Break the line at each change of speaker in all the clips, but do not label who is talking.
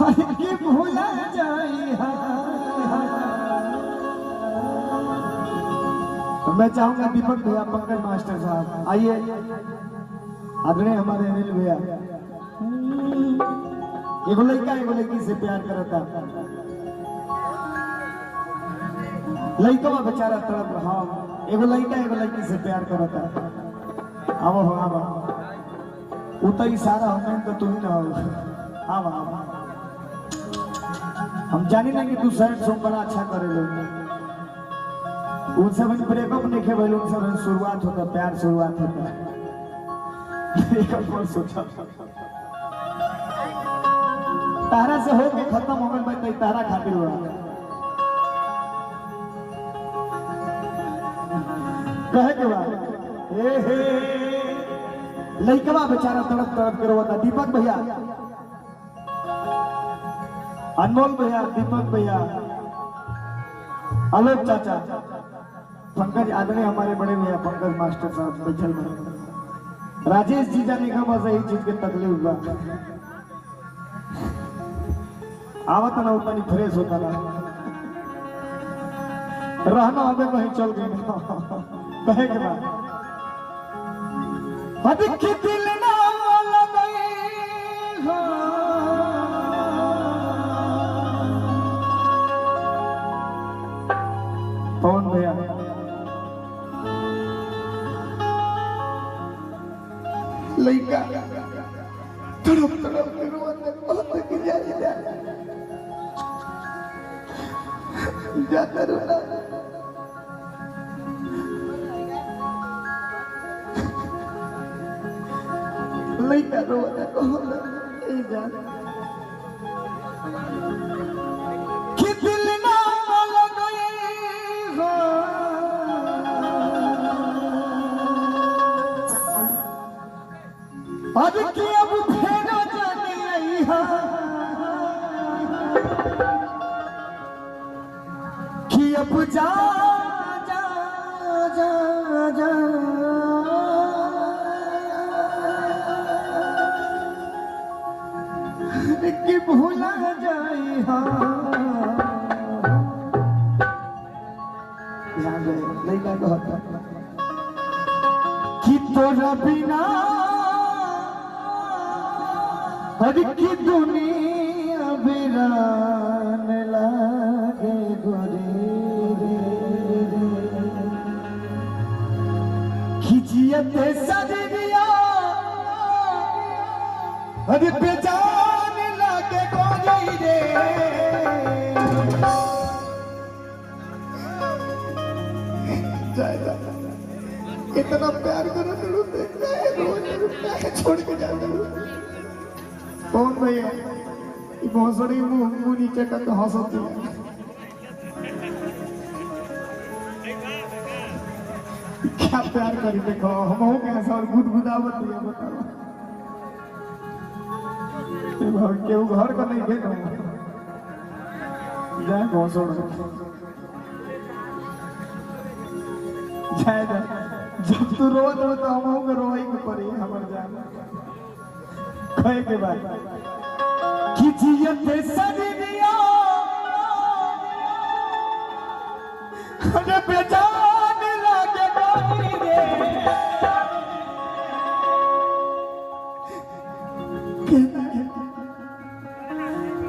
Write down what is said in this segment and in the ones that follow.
के भूला जाई। मैं चाहूंगा दीपक भैया, पंकज मास्टर साहब आइए, आदरणीय हमारे अनिल भैया। एगो लड़का एगो लड़की से प्यार करता, लड़का बेचारा तड़प रहा। एगो लड़का एगो लड़की से प्यार करता। अब हो अब वो तो इशारा हमें तो तू ही ना हो। अब हम जानी ना कि तू सैड सॉन्ग बड़ा अच्छा करे लोग। उनसे बन ब्रेकअप नहीं खे भाई, उनसे बन शुरुआत होता, प्यार शुरुआत होता। ब्रेकअप कौन सोचा तारा से हो के खत्म हो गए भाई, तारा खातिर हुआ। कहे के बाद लइकवा बेचारा तड़प तड़प के रोता। दीपक भैया, अनमोल भैया, दीपक भैया, आलोक चाचा, पंकज आदमी, हमारे बड़े भैया पंकज मास्टर साहब बैठल में, राजेश जी जाने का बस यही चीज के तकलीफ बा। आवत ना उतना नहीं फ्रेश होता ना, रहना हमें कहीं चल गए। कहे के बाद दिल ना लगे हो, कौन भैया लइका तड़प तड़प के रोने बहुत की जाता रोना। लइका रोना कहला ए जान कि दिल ना लगे हो, अब कि अब फेरो जाने आई हा, कि अब जा जा जा जा कि भूला जाई। लइका कहता कि तोरा बिना हर की दुनिया वीरान लागे गोरे खिचियत सजरिया हर बेजान लागे गोरे रे। इतना प्यार करो छोड़ के जाता। कौन भैया बहुत सारी मुंह नीचे करके हंसती है। क्या प्यार करी देखो, हम हो गए सर गुदगुदावत दिया। बताओ केहू घर का नहीं भेजो जाए घोसोड़ जाए। जब तू रोत हो तो हम होंगे रोई के पड़ी हमार जान। कहे के बाद खिचियत सजरिया अरे बेजान लागे गोरी रे।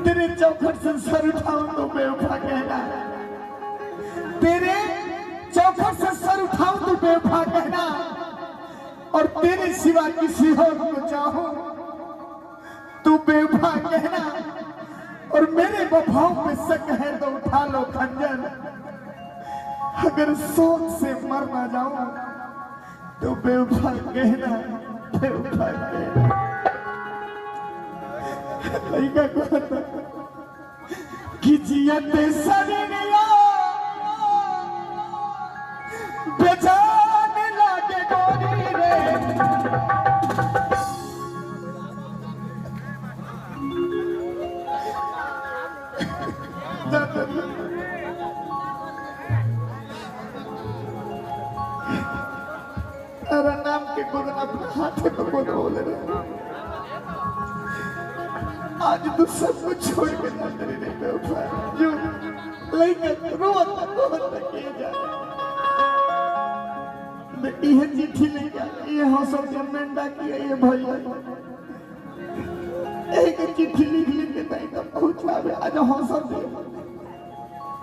तेरे चौखट से सर उठाऊं तो बेवफा कहना, तेरे चौखट से सर उठाऊं तो बेवफा कहना, और तेरे सिवा किसी और को चाहूं तू बेवफा कहना। और मेरे वफाओं पे शक है तो उठा लो खंजर, अगर शौक से मर ना जाऊं तो बेवफा कहना, बेवफा कहना। लइका कहता कि जियत सजरिया बेजान लागे गोरी रे। अरे नाम के गुरु अपने हाथ में बोले आज तू सब कुछ छोड़ के जा तेरे रे बेवफा जो लेके रोत के जा ये चिट्ठी ले जा ये हौसला से मेंढा किया ये भैया एक चिट्ठी लिख के ताई का पहुंचावे आज हौसला से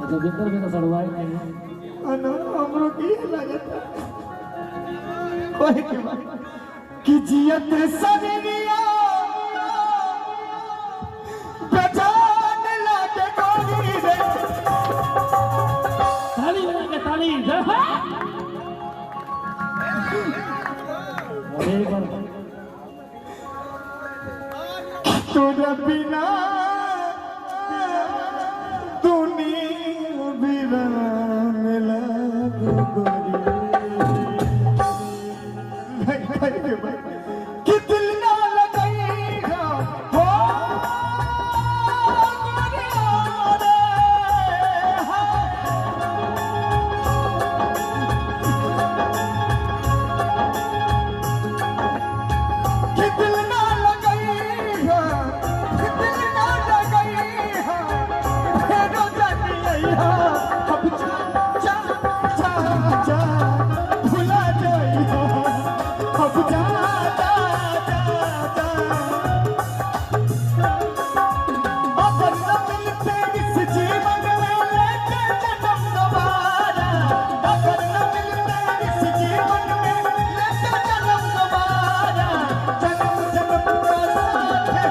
अच्छा भीतर में तो सड़वाई नहीं है
अन हमरो की लगता कोई के बात कि जियत सनिया पहचान लाके कोई रे
ताली बजा के ताली अरे बार
तोरा बिना दुनिया वीरान लागे गोरी कि दिल ना लगेगा हो कि दिल ना लगेगा दिल ना लगेगा फेरो जानिया अब जा जा जा जा भुला जाइया अब जा जा जा जा अगर न मिलते इस जीवन में लेके जन्म दोबारा अगर न मिलते इस जीवन में लेके जन्म दोबारा जन्म जन्म का साथ है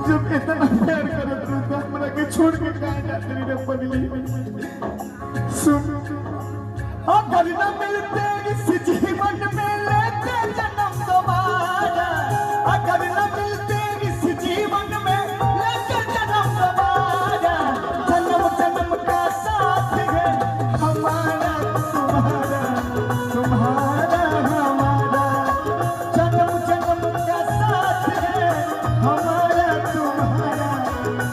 जब इतना प्यार करे तो हमरा के छोड़ के कहां जाते रे पगली सुन अगर न मिलते इस जीवन में लेते जन्म दोबारा अगर न मिलते इस जीवन में लेते जन्म दोबारा जन्म जन्म का साथ है हमारा तुम्हारा तुम्हारा हमारा जन्म जन्म का साथ है हमारा तुम्हारा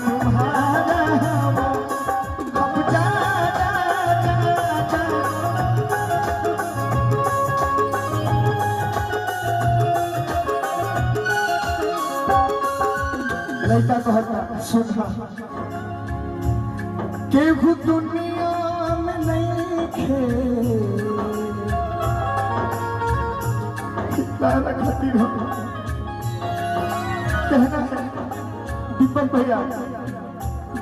तुम्हारा अब जा जा जा लड़का कहता सुना केहू दुनिया में नहीं खे तारा खातिर हो कहना है दीपक भैया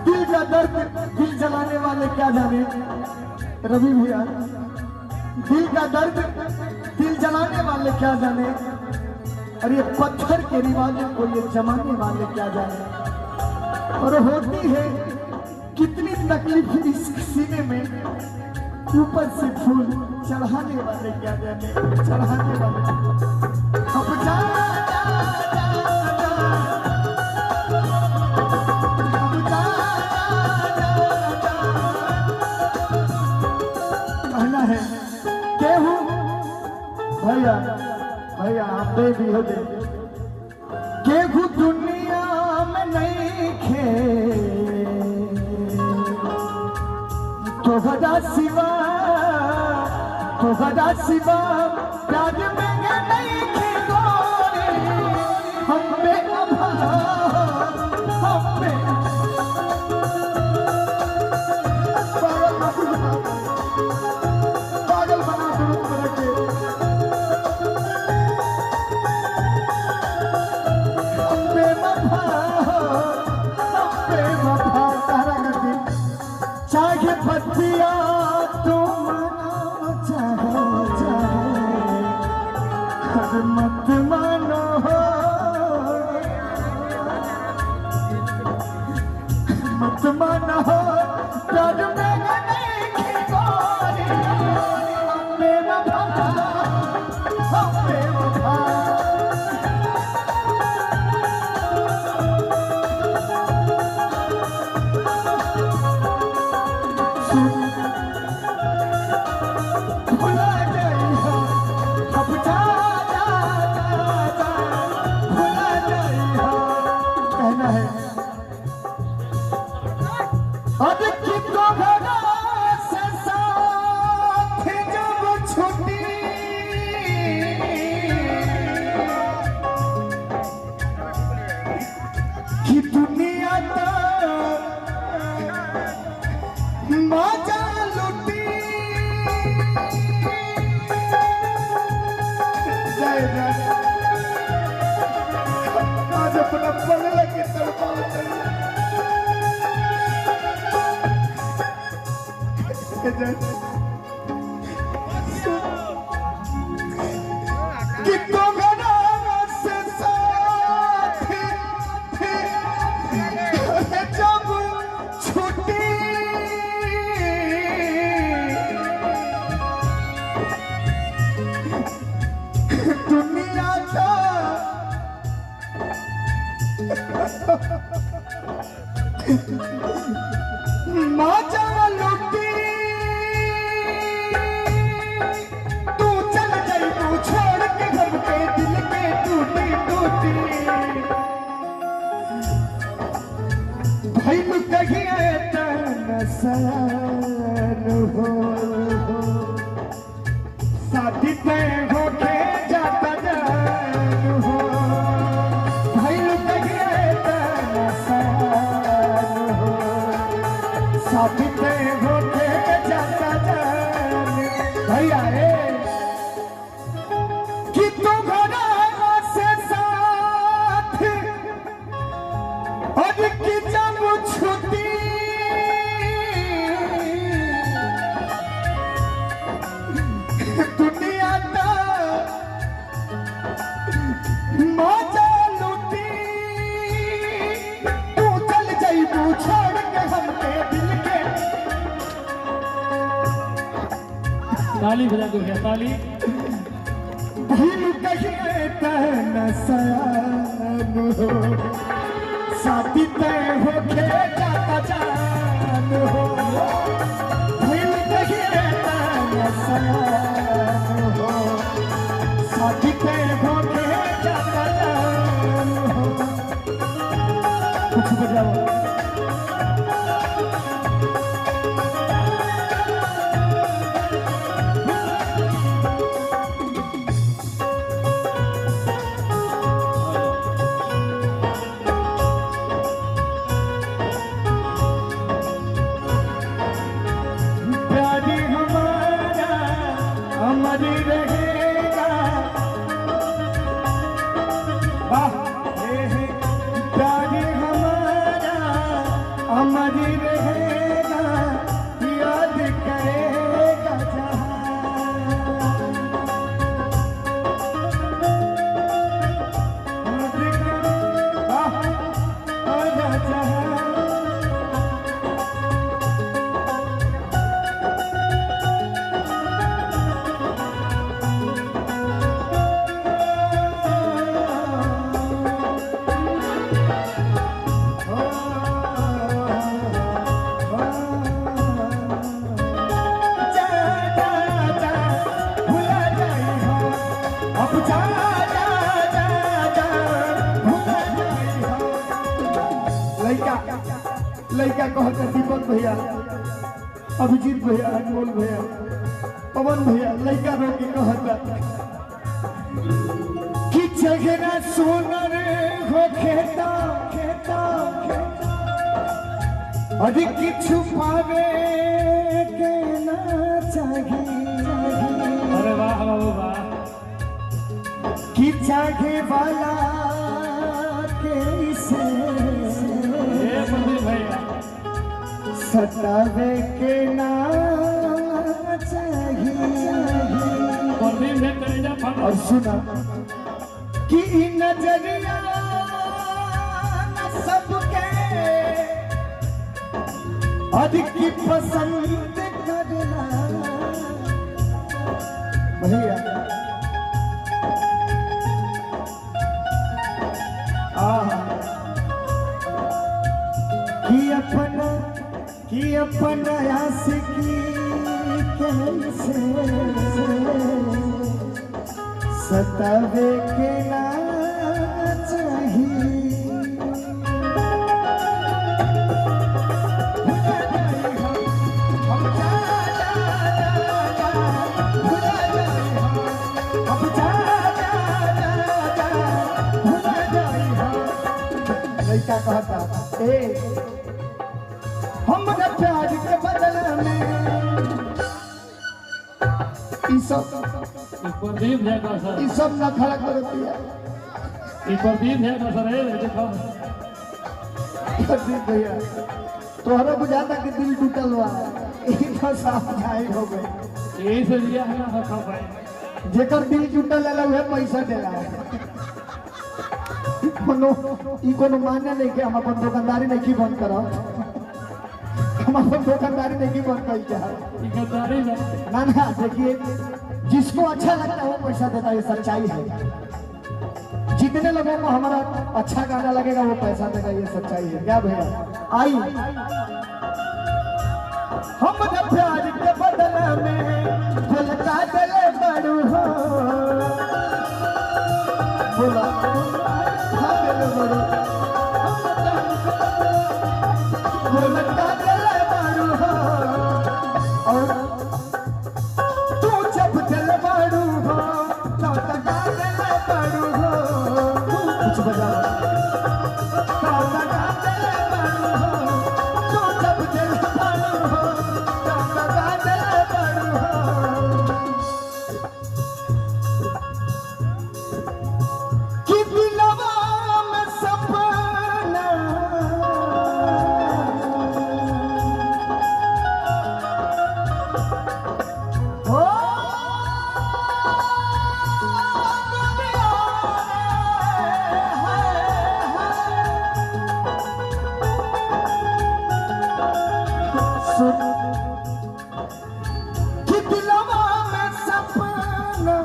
दिल का दर्द दिल जलाने वाले क्या जाने रवि भैया दिल का दर्द दिल जलाने वाले क्या जाने और ये पत्थर के रिवाजों को ये जमाने वाले क्या जाने और होती है कितनी तकलीफ इस सीने में ऊपर से फूल चढ़ाने वाले क्या जाने चढ़ाने वाले अब जा कहना है केहू भैया भैया आप दे भी हो दे केहू दुनिया में नहीं खे तोहरा सिवा प्यार में नहीं खे गोरी हम पे अभा हम पे पागल बना दूर रखे चाहे पतिया तुम चाहो चाहे मत मानो मत मानो प्यार में नहीं गोरी मेरा भाई भुला जाई हो अब जा जा जा भुला जाई हो कहना है अब की तो भगा से साथ जब छुट्टी कि दुनिया तो मजा लुटी जय जय आज अपना पल लगे तड़पाओ कि तो गना से साथ जब छुट्टी दुनिया का मजा लुटी तू चल गई तू छोड़ के घर पे दिल के टूटी टूटी भाई तू कहिए तन हो शादी तय हो के जाता जान हो भाई तू कहिए तन हो शादी तय हो के जाता जान भैया रे कि तू घरा से साथ और कि जब छुट्टी दुनिया का मजा लुटी तू चल जाई तू छोड़ के हमके दिल के
ताली बजा दो भैया ताली
भूल कहिए तन सयान हो शादी तय हो के जाता जान हो भूल कहिए तन सयान हो शादी तय हो के जाता जान हो कुछ बजाओ प्यारी हमारा अमर रहेगा वाह हे प्यारी हमारा अमर रहेगा याद करेगा जहां लड़का कहता दीपक भैया अभिजीत भैया अनमोल भैया पवन भैया लड़का रो के कहता कि चेहरा सोनर हो खेता खेता अधिक किछु पावे के ना चाहिए
अरे वाह बाबू वाह
कि चाहे वाला के से
मंदिर भैया
सतावे के ना चाहिए
मंदिर में कलेजा फट
और सुना कि नजरिया न सबके अधिक की पसंद करना भैया कि अपन आशिकी कैसे सतावे के ना चाहिए। लड़का कहता ए हमरा प्यार के बदले में ई सब
प्रदीप जाएगा सर,
ई सब ना खड़ा कर दिया।
प्रदीप जाएगा सर, देखो
प्रदीप भैया तोहरा बुझाता कि दिल टूटल हुआ ई तो साफ जाए हो गए।
यही से लिया है ना रखा भाई,
जेकर दिल टूटल है उहे पैसा देला कोनो ई कोनो मान्य नहीं कि हम अपन दुकानदारी नहीं की बंद करब, हम अपन दुकानदारी नहीं की बंद कर
ईमानदारी
ना ना। देखिए जिसको अच्छा लगता है वो पैसा देता है, ये सच्चाई है। जितने लोगों को हमारा अच्छा गाना लगेगा वो पैसा देगा, ये सच्चाई है। क्या भैया आई हम प्यार के बदले में झलका दिले बड़ू हो बोला झलका दिले बड़ू हो और तू जब दिल बड़ू हो झलका दिले बड़ू हो कुछ बजा झलका दिले बड़ू हो तू जब दिल बड़ू हो झलका दिले बड़ू हो कि दिलवा में सपना हो कि दिलवा में सपना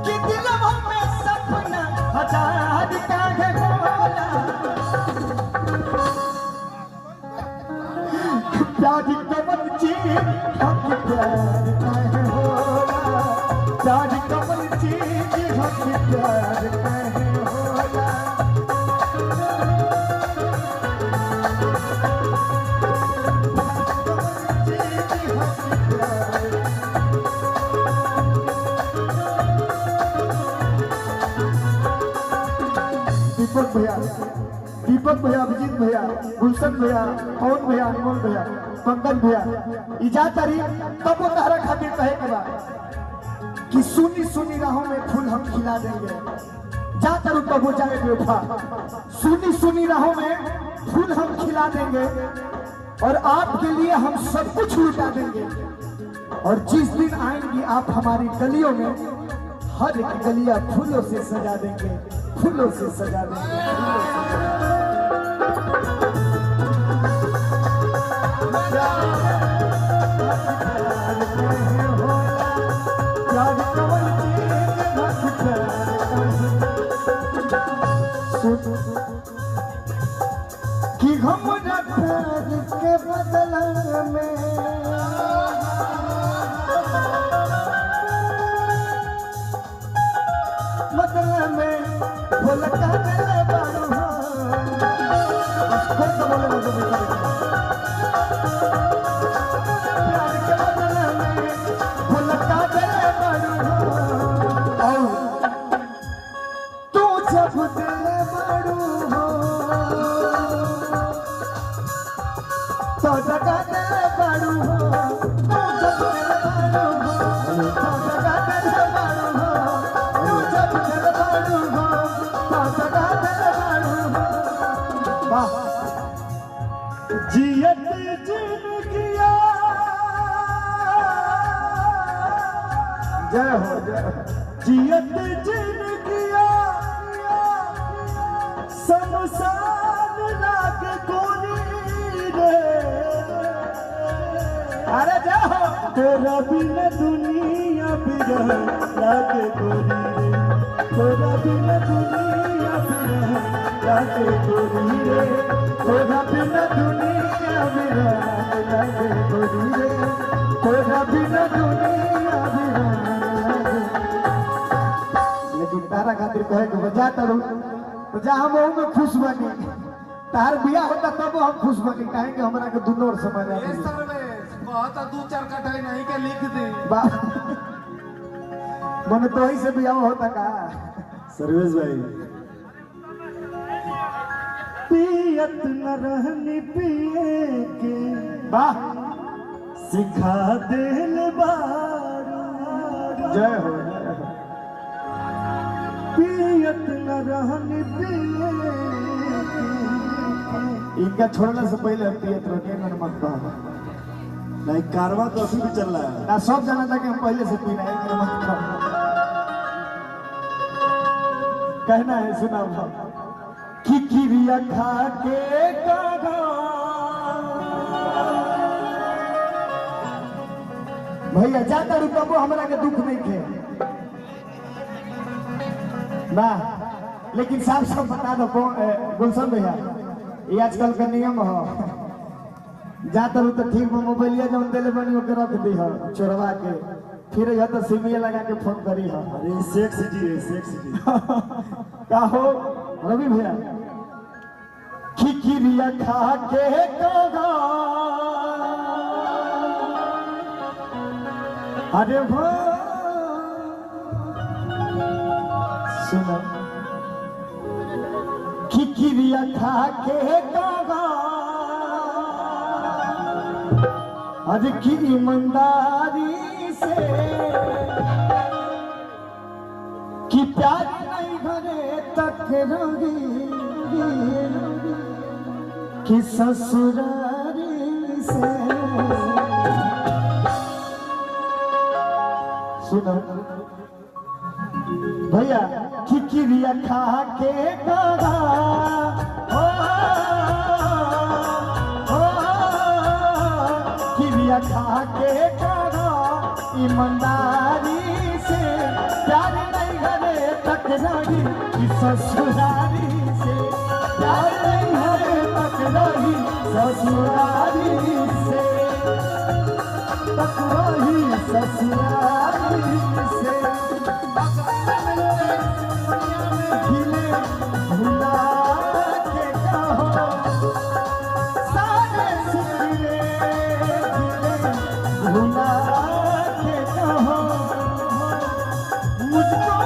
कि दिलवा में सपना हजार काहे होला प्यार कमल चीज हक प्यार काहे होला प्यार कमल चीज हक प्यार काहे होला दीपक भैया अभिजीत भैया गुलशन भैया पवन भैया अनमोल भैया पंकज भैया इजाजत तारी तब वो तहरा खातिर कहे के बा कि सुनी सुनी राहों में फूल हम खिला देंगे जा करूँ तब वो जाए बेवफा सुनी सुनी राहों में फूल हम खिला देंगे और आपके लिए हम सब कुछ लुटा देंगे और जिस दिन आएंगी आप हमारी गलियों में हर एक गलियां फूलों से सजा देंगे फूलों से सजा देंगे कि हमरा प्यार के बदला में भोलका दिले बड़ू हो कौन सा बोले मुझे प्यार के बदले में भोलका दिले बड़ू हो तू जब दिले बड़ू हो तो जगा दिले बड़ू हो तू जब दिले बड़ू हो तो जगा दिले बड़ू हो तू जब दिले बड़ू हो जियत जिंदगिया जय हो जियत जिंदगिया शमशान लाग गोरी रे अरे जय हो तेरा बिन दुनिया बिरह लाग गोरी रे तेरा बिन दुनिया बिरह लागे गोरी रे तोरा बिना दुनिया वीरान लागे गोरी रे तोरा बिना दुनिया वीरान लागे। लेकिन तारा खातिर कहे के बजा तरू तो जा हम में खुश बनी तार बिया होता तब हम खुश बनी कहेंगे हमरा के दोनों ओर समझ आ
ये सर्वेश बहुत 2-4 कटाई नहीं के लिख दे
मन तो ही से बिया होता का
सर्वेश भाई
पियत न रहनी पिए के वाह सिखा देल बारू जय हो पियत न रहनी पिए इनका छोड़ने से पहले पियत रखे मत कहो
नहीं कारवा तो अभी भी चल रहा है
ना सब जाना था कि हम पहले से पीना है मत कहो कहना है सुना कि किरिया खा के कागा भैया जाता रुकबो हमरा के दुख नहीं थे ना लेकिन साफ साफ बता दो गुलशन भैया ये आजकल का नियम हो जाता रू तो ठीक में मोबाइलिया जब दिले बनी ओके रख दी हो चोरवा के फिर यह तो सिमिया लगा के फोन करी हो
अरे सेक्स जी है सेक्स जी
का हो रवि भैया खिकिरिया खा के कागा अरे सुनो खिकिरिया खा के कागा अरे की ईमानदारी से कि प्यार नहीं घरे तक रोगी कि ससुरारी से सुनो भैया खिकिरिया खा के कागा खिकिरिया खा के कागा ईमानदारी से प्यार नहीं घरे तक रही कि ससुरारी से प्यार नहीं घरे तक रही ससुरारी से तक रही ससुरारी से हिले भुला के कहो सारे सुखले हिले भुला के कहो मुझको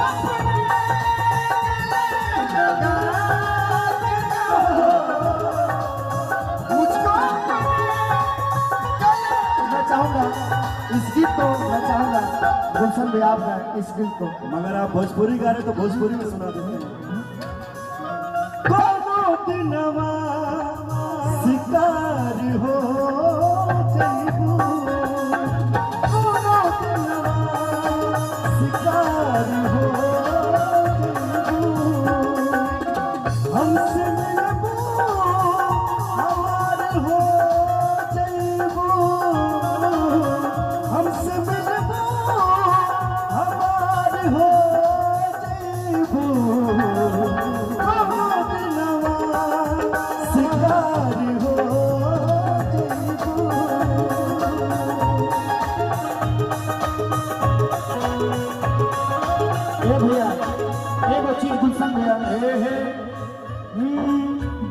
मैं चाहूंगा इस गीत को मैं चाहूंगा गुलशन भी आप गाएं इस गीत को
मगर आप भोजपुरी गा रहे तो भोजपुरी में सुना देंगे
कोनो दिनवा शिकार हो जइबू कोनो दिनवा शिकार हो जइबू हमसे मिलबू हमार हो जइबू हमसे मिलबू हमार हो जइबू कोनो दिनवा शिकार हो जइबू ए भैया एगो चीज गुलशन भैया हे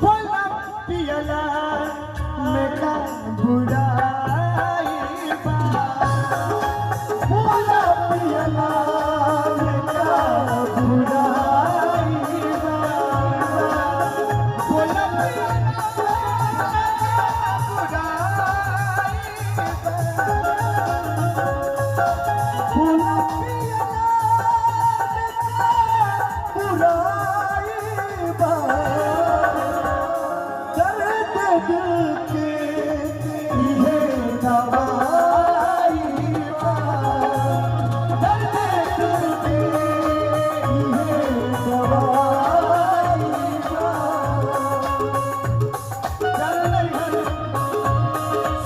बोला पियला में का बुराई बा बोला पियला में का बुराई बा बोला पियला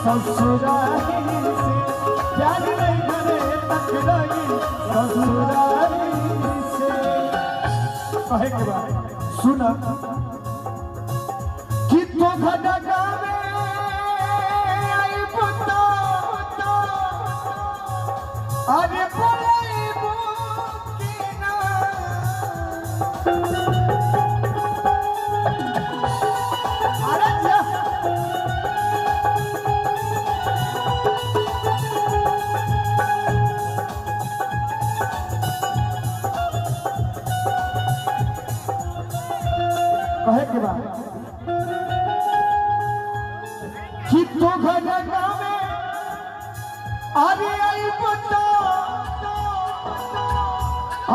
ससुरारी से प्यार नहीं घरे तक रही ससुरारी से कहे के बाद सुना तो घटा में आई बुता अरे बोले बुकिना अरे जा कहे के बाद कि तो घटा में अरे आई बुता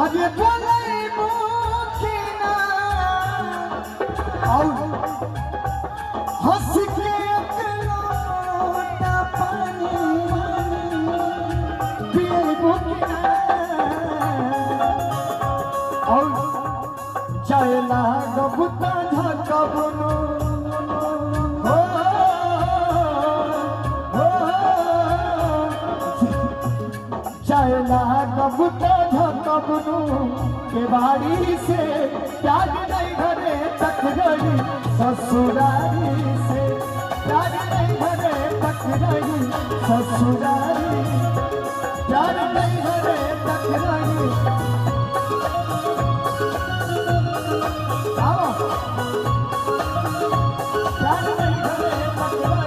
अरे बोले बुकिना और हंस के अकलौता पानी पिए बुकिना और जायला गबुता धकबनो हो जायला गबुता धकबनो के बाड़ी से प्यार नहीं घरे तक गई ससुरारी से प्यार नहीं घरे तक गई ससुरारी प्यार नहीं घरे तक गई आओ प्यार नहीं घरे तक गई